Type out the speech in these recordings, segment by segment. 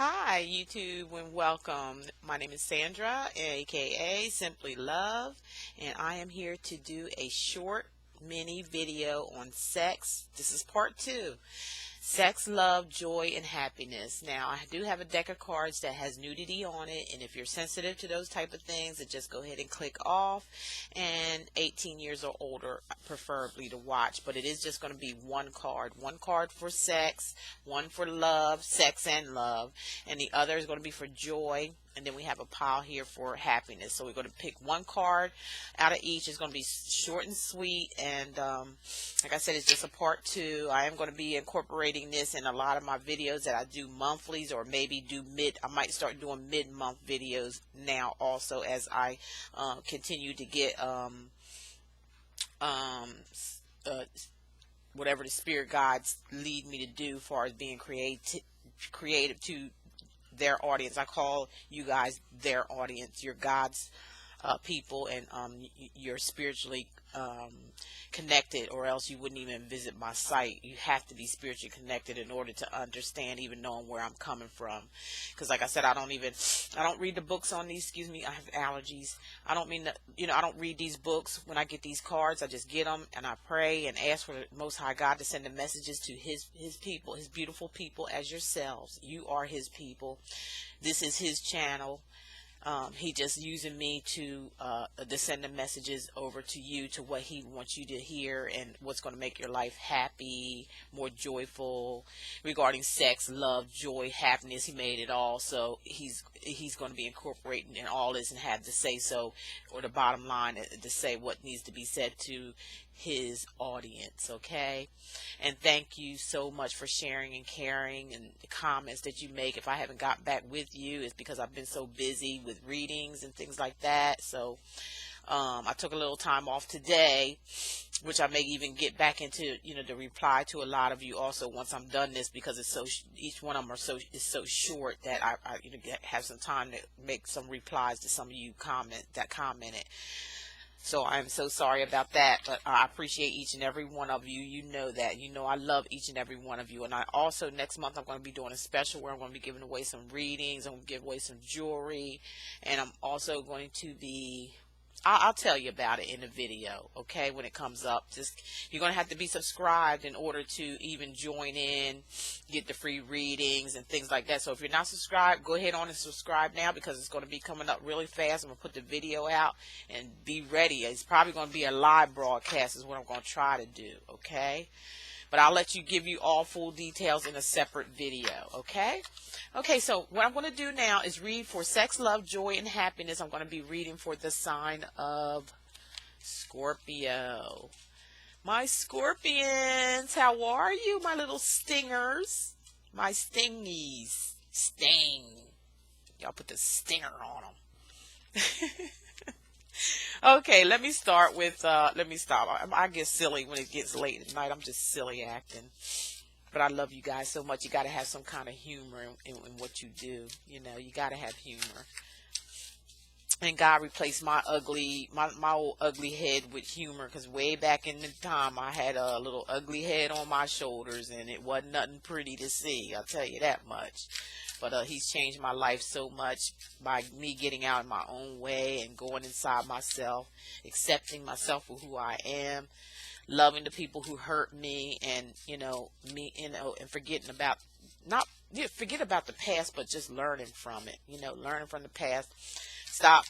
Hi, YouTube, and welcome. My name is Sandra, aka Simply Love, and I am here to do a short mini video on sex. This is part two. Sex, love, joy, and happiness. Now, I do have a deck of cards that has nudity on it, and if you're sensitive to those type of things, then just go ahead and click off, and 18 years or older, preferably, to watch. But it is just going to be one card for sex, one for love, sex and love, and the other is going to be for joy. And then we have a pile here for happiness. So we're going to pick one card out of each. It's going to be short and sweet. And like I said, it's just a part two. I am going to be incorporating this in a lot of my videos that I do monthlies, or maybe do I might start doing mid-month videos now also, as I continue to get whatever the spirit guides lead me to do as far as being creative to their audience. I call you guys their audience. You're God's people, and you're spiritually connected, or else you wouldn't even visit my site. You have to be spiritually connected in order to understand, even knowing where I'm coming from. Because like I said, I don't read the books on these. Excuse me, I have allergies. I don't mean that, I don't read these books. When I get these cards, I just get them and I pray and ask for the Most High God to send the messages to his people, his beautiful people as yourselves. You are his people. This is his channel. He just using me to send the messages over to you, to what he wants you to hear, and what's going to make your life happy, more joyful, regarding sex, love, joy, happiness. He made it all, so he's going to be incorporating in all this and have to say so, or the bottom line to say what needs to be said to his audience. Okay, and thank you so much for sharing and caring, and the comments that you make. If I haven't got back with you, it's because I've been so busy with readings and things like that. So I took a little time off today, which I may even get back into, the reply to a lot of you also once I'm done this, because it's each one of them is so short that I have some time to make some replies to some of you that commented. So I'm so sorry about that, but I appreciate each and every one of you. You know that. I love each and every one of you. And I also, next month, I'm going to be doing a special where I'm going to be giving away some readings. I'm going to give away some jewelry. And I'm also going to be, I'll tell you about it in the video, okay, when it comes up. You're going to have to be subscribed in order to even join in, get the free readings and things like that. So if you're not subscribed, go ahead on and subscribe now, because it's going to be coming up really fast. I'm going to put the video out, and be ready. It's probably going to be a live broadcast is what I'm going to try to do, okay? But I'll give you all full details in a separate video, okay? Okay, so what I'm going to do now is read for sex, love, joy, and happiness. I'm going to be reading for the sign of Scorpio. My Scorpions, how are you, my little stingers? My stingies. Sting. Y'all put the stinger on them. Okay, let me start with, let me stop. I get silly when it gets late at night. I'm just silly acting. But I love you guys so much. You got to have some kind of humor in what you do. You got to have humor. And God replaced my old ugly head with humor, because way back in the time I had a little ugly head on my shoulders, and it wasn't nothing pretty to see. I'll tell you that much. But he's changed my life so much by me getting out of my own way and going inside myself, accepting myself for who I am, loving the people who hurt me, and and forgetting about forget about the past, but just learning from it. Learning from the past. Stop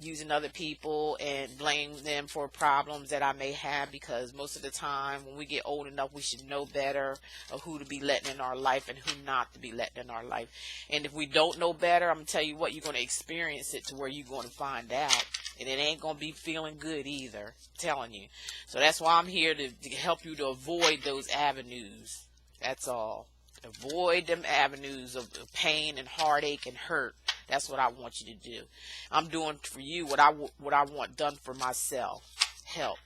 using other people and blame them for problems that I may have, because most of the time when we get old enough, we should know better of who to be letting in our life and who not to be letting in our life. And if we don't know better, I'm going to tell you what, you're going to experience it to where you're going to find out. And it ain't going to be feeling good either, I'm telling you. So that's why I'm here to help you to avoid those avenues. That's all. Avoid them avenues of pain and heartache and hurt. That's what I want you to do. I'm doing for you what I want done for myself. Help,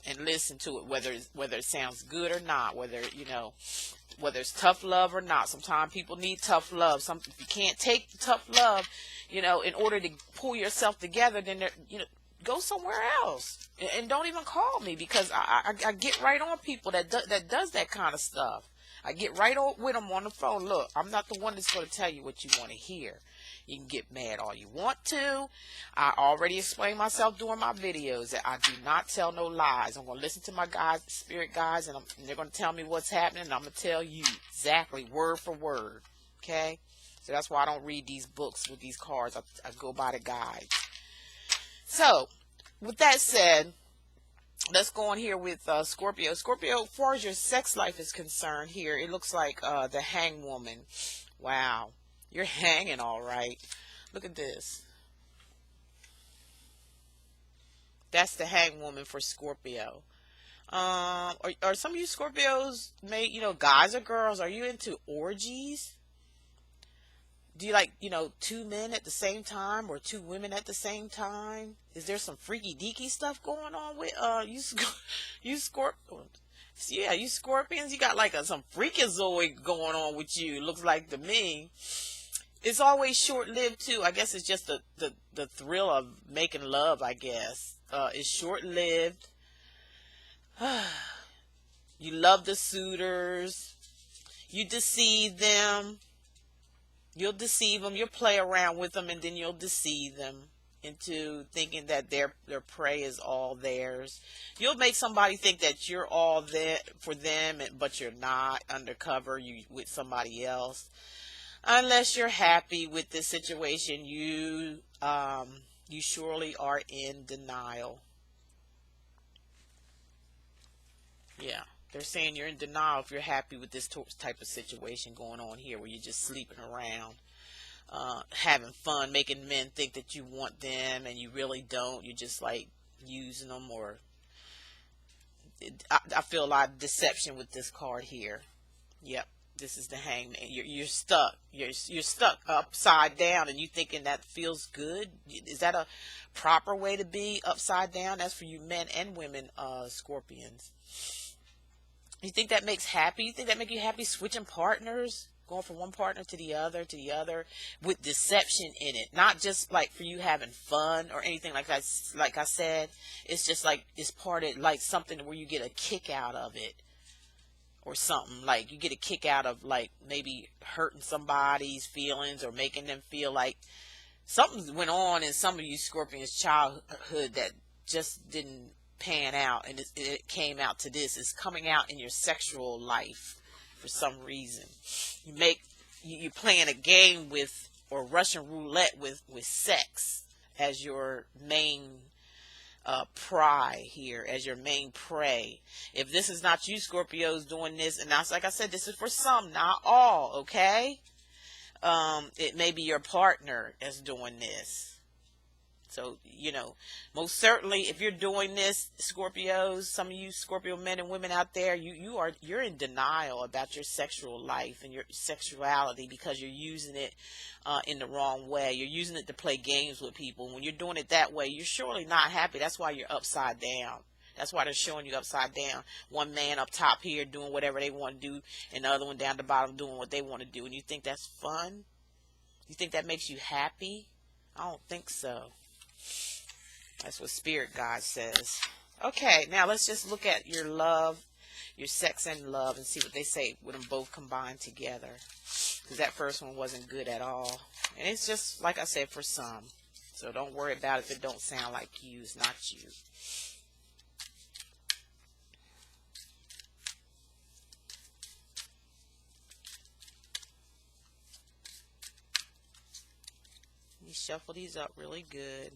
and listen to it, whether it sounds good or not, whether it's tough love or not. Sometimes people need tough love. If you can't take the tough love, in order to pull yourself together, then go somewhere else, and don't even call me, because I get right on people that does that kind of stuff. I get right with them on the phone. Look, I'm not the one that's going to tell you what you want to hear. You can get mad all you want to. I already explained myself during my videos that I do not tell no lies. I'm going to listen to my guys, spirit guys, and they're going to tell me what's happening, and I'm going to tell you exactly word for word. Okay? So that's why I don't read these books with these cards. I go by the guides. So, with that said, let's go on here with Scorpio. Scorpio, as far as your sex life is concerned here, it looks like the hanged woman. Wow. You're hanging all right. Look at this. That's the hanged woman for Scorpio. Are some of you Scorpios made, guys or girls, are you into orgies? Do you like, two men at the same time or two women at the same time? Is there some freaky deaky stuff going on with you Scorpions? Yeah, you Scorpions, you got like some freakazoid going on with you, looks like to me. It's always short-lived too. I guess it's just the thrill of making love, I guess. It's short-lived. You love the suitors. You deceive them. You'll deceive them. You'll play around with them, and then you'll deceive them into thinking that their prey is all theirs. You'll make somebody think that you're all there for them, but you're not. Undercover, you with somebody else. Unless you're happy with this situation, you surely are in denial. Yeah, they're saying you're in denial if you're happy with this type of situation going on here, where you're just sleeping around, having fun, making men think that you want them, and you really don't. You're just like using them, or I feel a lot of deception with this card here. Yep. This is the hangman. You're stuck. You're stuck upside down, and you thinking that feels good. Is that a proper way to be upside down? That's for you men and women, Scorpions. You think that makes happy? You think that make you happy? Switching partners, going from one partner to the other with deception in it. Not just like for you having fun or anything like that. Like I said, it's just like it's part of like something where you get a kick out of it. Or something, like you get a kick out of like maybe hurting somebody's feelings or making them feel like something went on in some of you Scorpions' childhood that just didn't pan out, and it came out to this. It's coming out in your sexual life for some reason. You're playing a game with, or Russian roulette with sex as your main pry here, as your main prey. If this is not you Scorpios doing this, and that's like I said, this is for some, not all, okay? It may be your partner that's doing this. So, most certainly if you're doing this, Scorpios, some of you Scorpio men and women out there, you're in denial about your sexual life and your sexuality because you're using it in the wrong way. You're using it to play games with people. When you're doing it that way, you're surely not happy. That's why you're upside down. That's why they're showing you upside down. One man up top here doing whatever they want to do, and the other one down the bottom doing what they want to do. And you think that's fun? You think that makes you happy? I don't think so. That's what Spirit God says. Okay, now let's just look at your love, your sex and love, and see what they say with them both combined together. Because that first one wasn't good at all. And it's just, like I said, for some. So don't worry about it if it don't sound like you. It's not you. Let me shuffle these up really good.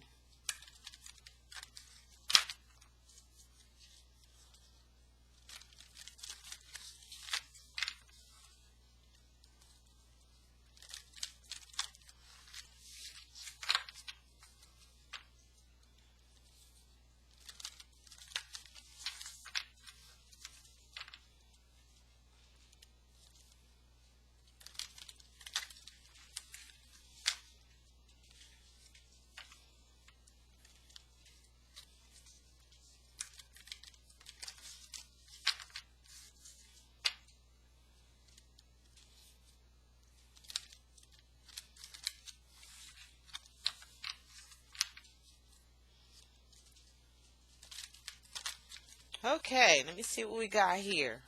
Okay, let me see what we got here.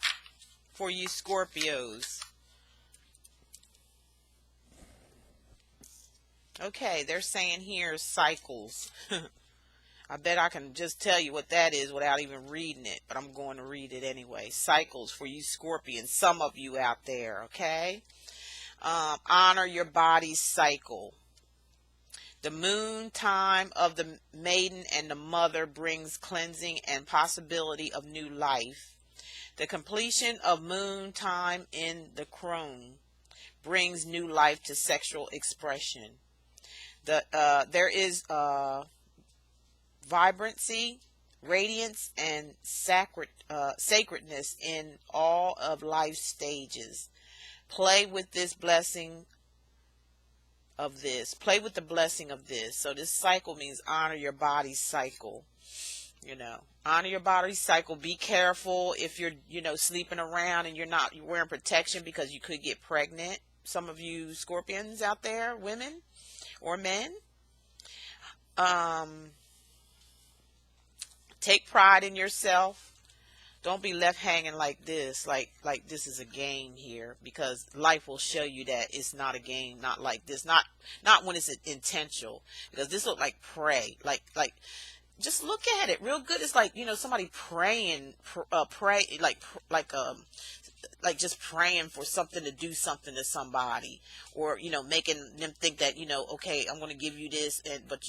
for you Scorpios. Okay, they're saying here cycles. I bet I can just tell you what that is without even reading it, but I'm going to read it anyway. Cycles for you Scorpions, some of you out there, okay? Honor your body's cycle. The moon time of the maiden and the mother brings cleansing and possibility of new life. The completion of moon time in the crone brings new life to sexual expression. There is vibrancy, radiance, and sacredness in all of life's stages. Play with this blessing of this. Play with the blessing of this. So this cycle means honor your body's cycle. Honor your body's cycle. Be careful if you're, sleeping around and you're wearing protection, because you could get pregnant. Some of you Scorpions out there, women or men. Take pride in yourself. Don't be left hanging like this, like this is a game here, because life will show you that it's not a game, not like this, not when it's intentional, because this look like prey, like just look at it real good. It's like, somebody praying, just praying for something to do something to somebody, or making them think that okay, I'm going to give you this, but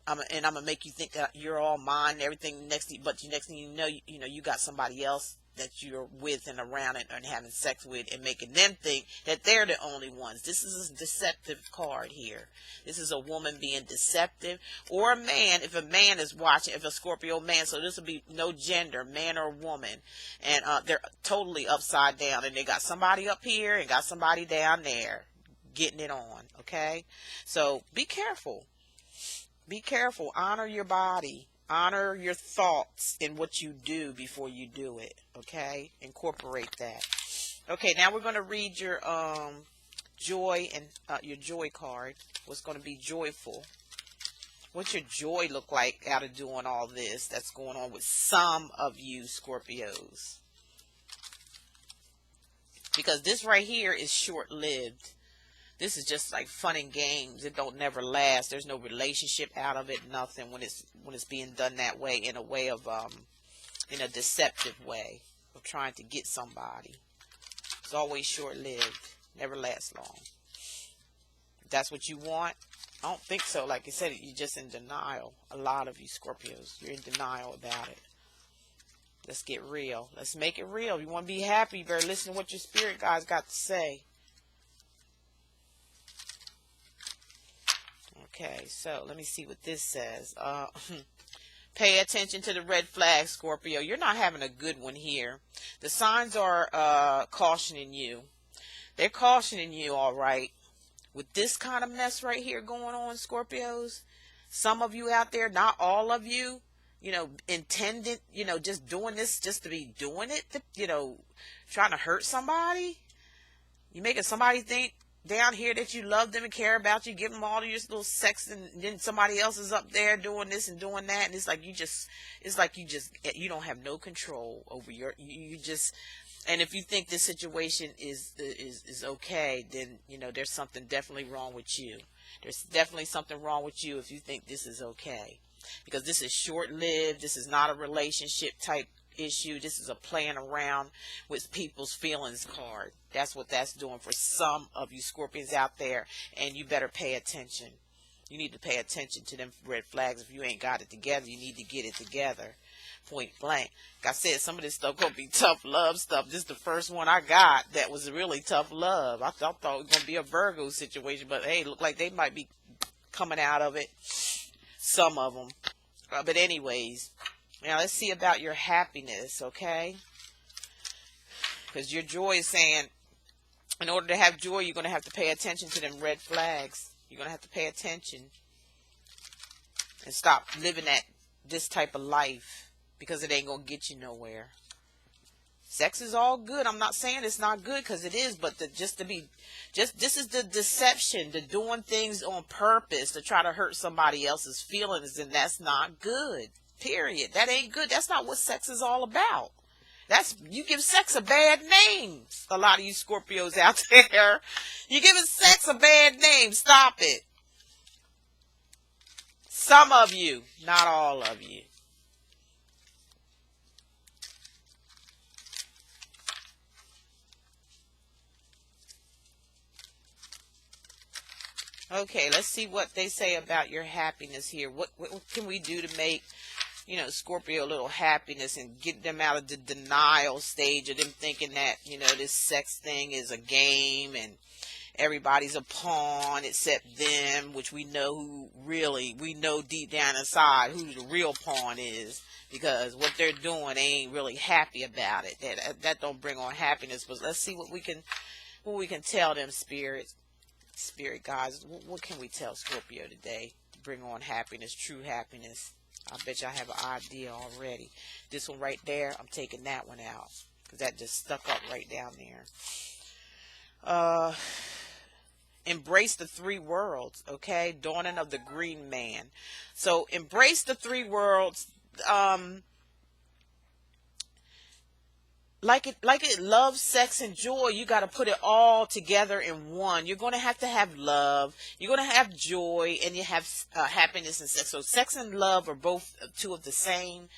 I'm gonna make you think that you're all mine and everything next to you, but next thing you know, you got somebody else that you're with and around and having sex with, and making them think that they're the only ones. This is a deceptive card here. This is a woman being deceptive, or a man, if a man is watching, if a Scorpio man, so this will be no gender, man or woman, and they're totally upside down, and they got somebody up here and got somebody down there getting it on, okay? So be careful. Be careful. Honor your body. Honor your thoughts in what you do before you do it. Okay? Incorporate that. Okay, now we're going to read your joy and your joy card. What's going to be joyful? What's your joy look like out of doing all this that's going on with some of you Scorpios? Because this right here is short-lived. This is just like fun and games. It don't never last. There's no relationship out of it, nothing, when it's being done that way, in a way of in a deceptive way of trying to get somebody. It's always short-lived. Never lasts long. If that's what you want, I don't think so. Like I said, you're just in denial. A lot of you Scorpios, you're in denial about it. Let's get real. Let's make it real. If you want to be happy, you better listen to what your spirit guides got to say. Okay, so let me see what this says. Pay attention to the red flag, Scorpio. You're not having a good one here. The signs are cautioning you. They're cautioning you, all right. With this kind of mess right here going on, Scorpios, some of you out there, not all of you, intended, just doing this just to be doing it, trying to hurt somebody. You making somebody think down here that you love them and care about you, give them all of your little sex, and then somebody else is up there doing this and doing that, and it's like you don't have no control over you just. And if you think this situation is okay, then there's something definitely wrong with you. There's definitely something wrong with you if you think this is okay, because this is short-lived. This is not a relationship type issue. This is a playing around with people's feelings card. That's what that's doing for some of you Scorpions out there, and you better pay attention. You need to pay attention to them red flags. If you ain't got it together, you need to get it together. Point blank. Like I said, some of this stuff gonna be tough love stuff. This is the first one I got that was really tough love. I thought it was gonna be a Virgo situation, but hey, look like they might be coming out of it. Some of them. But anyways, now let's see about your happiness, okay? Because your joy is saying, in order to have joy, you're going to have to pay attention to them red flags. You're going to have to pay attention and stop living this type of life, because it ain't going to get you nowhere. Sex is all good. I'm not saying it's not good, because it is, but this is the deception, the doing things on purpose to try to hurt somebody else's feelings, and that's not good. Period. That ain't good. That's not what sex is all about. You give sex a bad name. A lot of you Scorpios out there, you giving sex a bad name. Stop it. Some of you, not all of you. Okay, let's see what they say about your happiness here. What can we do to make, Scorpio a little happiness and get them out of the denial stage of them thinking that, this sex thing is a game and everybody's a pawn except them, which we know we know deep down inside who the real pawn is, because what they're doing, they ain't really happy about it. That don't bring on happiness. But let's see what we can tell them, spirit guys. What can we tell Scorpio today to bring on happiness, true happiness? I bet you I have an idea already. This one right there, I'm taking that one out because that just stuck up right down there. Embrace the three worlds, okay? Dawning of the Green Man. So embrace the three worlds. Like it loves, sex, and joy, you got to put it all together in one. You're going to have love, you're going to have joy, and you have happiness and sex. So sex and love are both two of the same,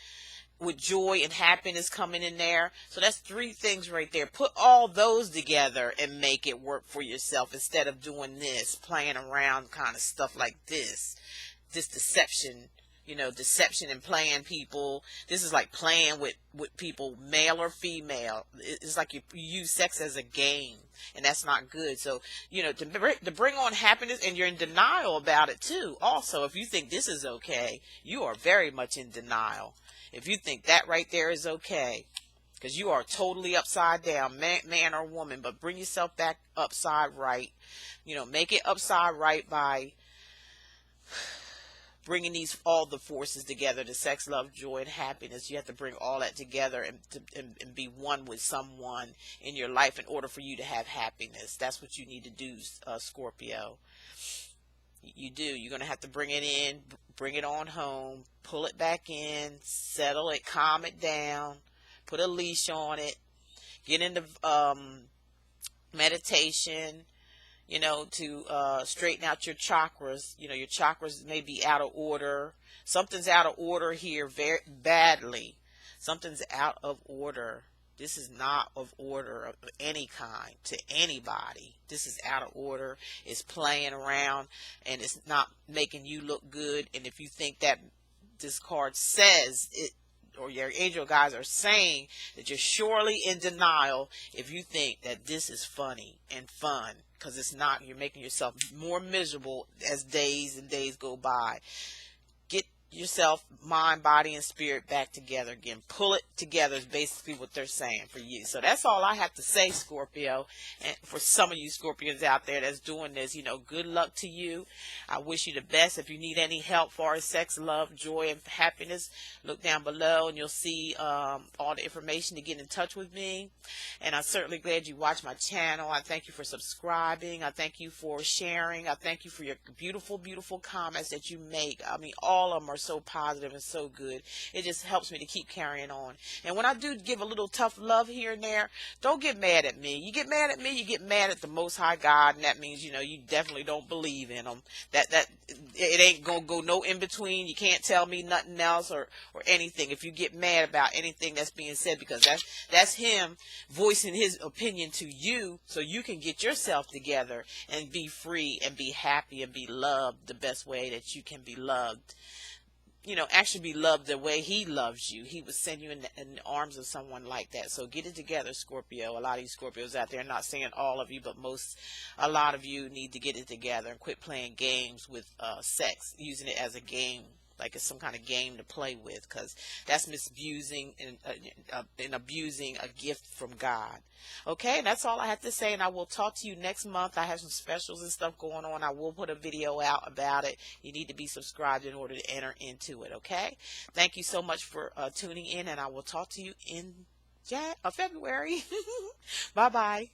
with joy and happiness coming in there. So that's three things right there. Put all those together and make it work for yourself instead of doing this, playing around kind of stuff like this deception. Deception and playing people. This is like playing with people, male or female. It's like you use sex as a game, and that's not good. So, to bring on happiness, and you're in denial about it too. Also, if you think this is okay, you are very much in denial. If you think that right there is okay, because you are totally upside down, man or woman, but bring yourself back upside right. Make it upside right by bringing all the forces together, the sex, love, joy, and happiness. You have to bring all that together and be one with someone in your life in order for you to have happiness. That's what you need to do, Scorpio. You do. You're going to have to bring it in, bring it on home, pull it back in, settle it, calm it down, put a leash on it, get into meditation, to straighten out your chakras. Your chakras may be out of order. Something's out of order here very badly. Something's out of order. This is not of order of any kind to anybody. This is out of order. It's playing around, and it's not making you look good. And if you think that this card says it, or your angel guys are saying that you're surely in denial if you think that this is funny and fun, because it's not. You're making yourself more miserable as days and days go by. Get yourself, mind, body, and spirit back together again. Pull it together is basically what they're saying for you. So that's all I have to say, Scorpio. And for some of you Scorpions out there that's doing this, good luck to you. I wish you the best. If you need any help for sex, love, joy, and happiness, look down below and you'll see all the information to get in touch with me. And I'm certainly glad you watched my channel. I thank you for subscribing. I thank you for sharing. I thank you for your beautiful, beautiful comments that you make. I mean, all of them are so positive and so good. It just helps me to keep carrying on. And when I do give a little tough love here and there, don't get mad at me. You get mad at me, you get mad at the Most High God, and that means, you definitely don't believe in him. That it ain't gonna go no in between. You can't tell me nothing else or anything if you get mad about anything that's being said, because that's him voicing his opinion to you, so you can get yourself together and be free and be happy and be loved the best way that you can be loved. Actually be loved the way he loves you. He would send you in the arms of someone like that. So get it together, Scorpio. A lot of you Scorpios out there, not saying all of you, but a lot of you need to get it together and quit playing games with sex, using it as a game, like it's some kind of game to play with, because that's misusing and abusing a gift from God. Okay, and that's all I have to say, and I will talk to you next month. I have some specials and stuff going on. I will put a video out about it. You need to be subscribed in order to enter into it, okay? Thank you so much for tuning in, and I will talk to you in February. Bye-bye.